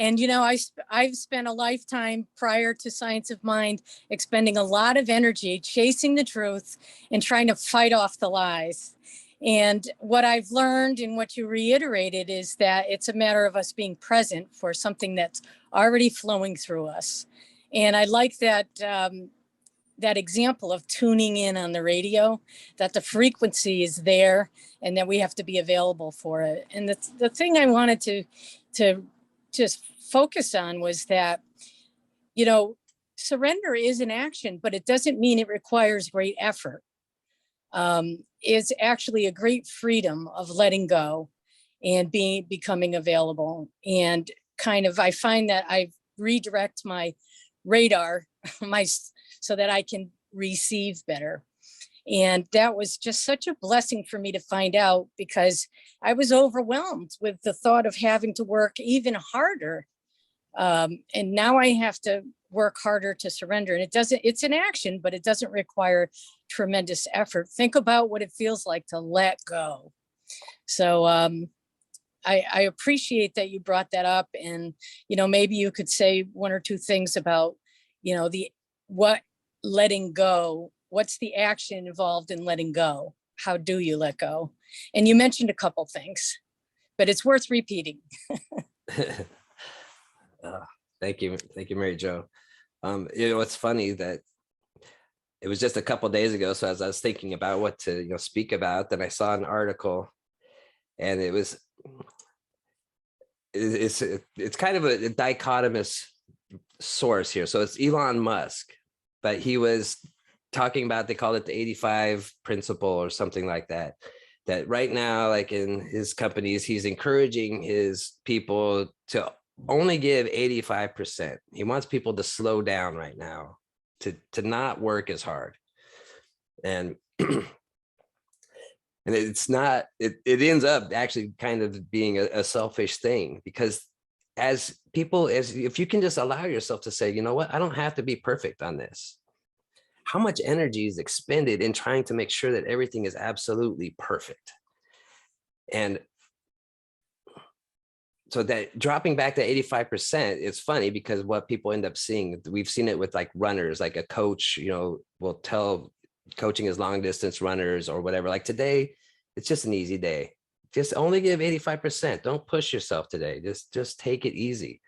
And, I've spent a lifetime prior to Science of Mind expending a lot of energy chasing the truth and trying to fight off the lies. And what I've learned and what you reiterated is that it's a matter of us being present for something that's already flowing through us. And I like that example of tuning in on the radio, that the frequency is there and that we have to be available for it. And the thing I wanted to just focus on was that, surrender is an action, but it doesn't mean it requires great effort. It's actually a great freedom of letting go and becoming available. And I find that I redirect my radar, so that I can receive better. And that was just such a blessing for me to find out, because I was overwhelmed with the thought of having to work even harder. And now I have to work harder to surrender. And it's an action, but it doesn't require tremendous effort. Think about what it feels like to let go. So I appreciate that you brought that up. And, maybe you could say one or two things about, what letting go, what's the action involved in letting go? How do you let go? And you mentioned a couple things, but it's worth repeating. Thank you, Mary Jo. It's funny that it was just a couple of days ago. So as I was thinking about what to speak about, then I saw an article, and it's kind of a dichotomous source here. So it's Elon Musk, but he was talking about, they call it the 85 principle or something like that, that right now, like in his companies, he's encouraging his people to only give 85%. He wants people to slow down right now, to not work as hard. And and it's not, it ends up actually kind of being a selfish thing, because as people, if you can just allow yourself to say, you know what, I don't have to be perfect on this. How much energy is expended in trying to make sure that everything is absolutely perfect? And so that dropping back to 85%, it's funny because what people end up seeing, we've seen it with like runners, like a coach, will tell coaching is long distance runners or whatever. Like today, it's just an easy day. Just only give 85%. Don't push yourself today. Just take it easy.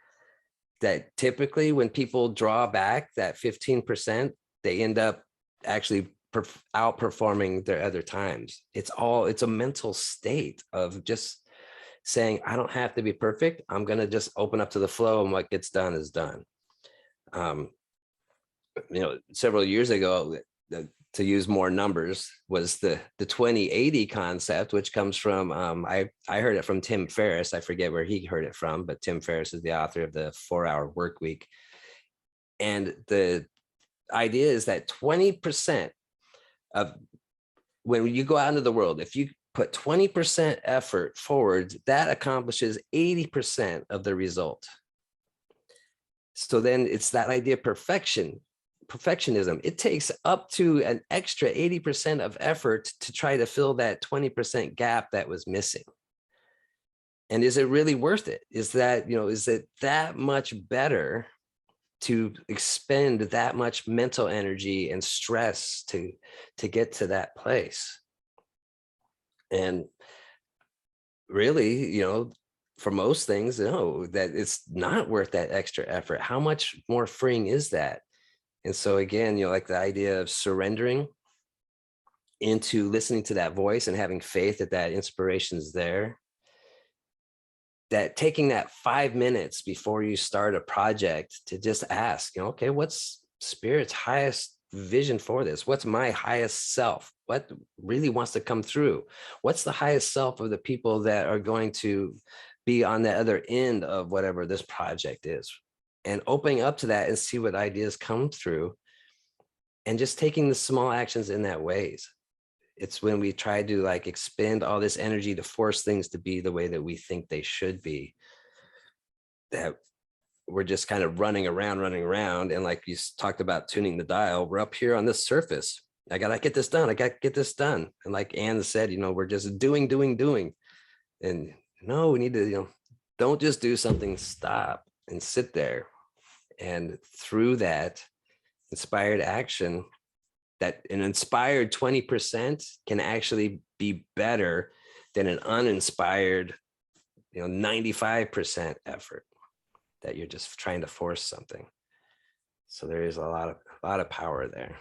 That typically when people draw back that 15%, they end up actually outperforming their other times. It's a mental state of just saying, I don't have to be perfect. I'm going to just open up to the flow, and what gets done is done. Several years ago, to use more numbers, was the 2080 concept, which comes from, I heard it from Tim Ferriss. I forget where he heard it from, but Tim Ferriss is the author of the 4-Hour Workweek. And the idea is that 20% of, when you go out into the world, if you put 20% effort forward, that accomplishes 80% of the result. So then it's that idea of perfectionism. It takes up to an extra 80% of effort to try to fill that 20% gap that was missing. And is it really worth it? Is it that much better to expend that much mental energy and stress to get to that place? And really, for most things, that it's not worth that extra effort. How much more freeing is that? And so again, like the idea of surrendering into listening to that voice and having faith that inspiration is there, that taking that 5 minutes before you start a project to just ask, okay, what's Spirit's highest vision for this? What's my highest self? What really wants to come through? What's the highest self of the people that are going to be on the other end of whatever this project is? And opening up to that and see what ideas come through, and just taking the small actions in that ways. It's when we try to like expend all this energy to force things to be the way that we think they should be, that we're just kind of running around. And like you talked about tuning the dial, we're up here on this surface. I got to get this done. And like Anne said, we're just doing. And no, we need to, don't just do something, stop and sit there. And through that inspired action, that an inspired 20% can actually be better than an uninspired, 95% effort that you're just trying to force something. So there is a lot of power there.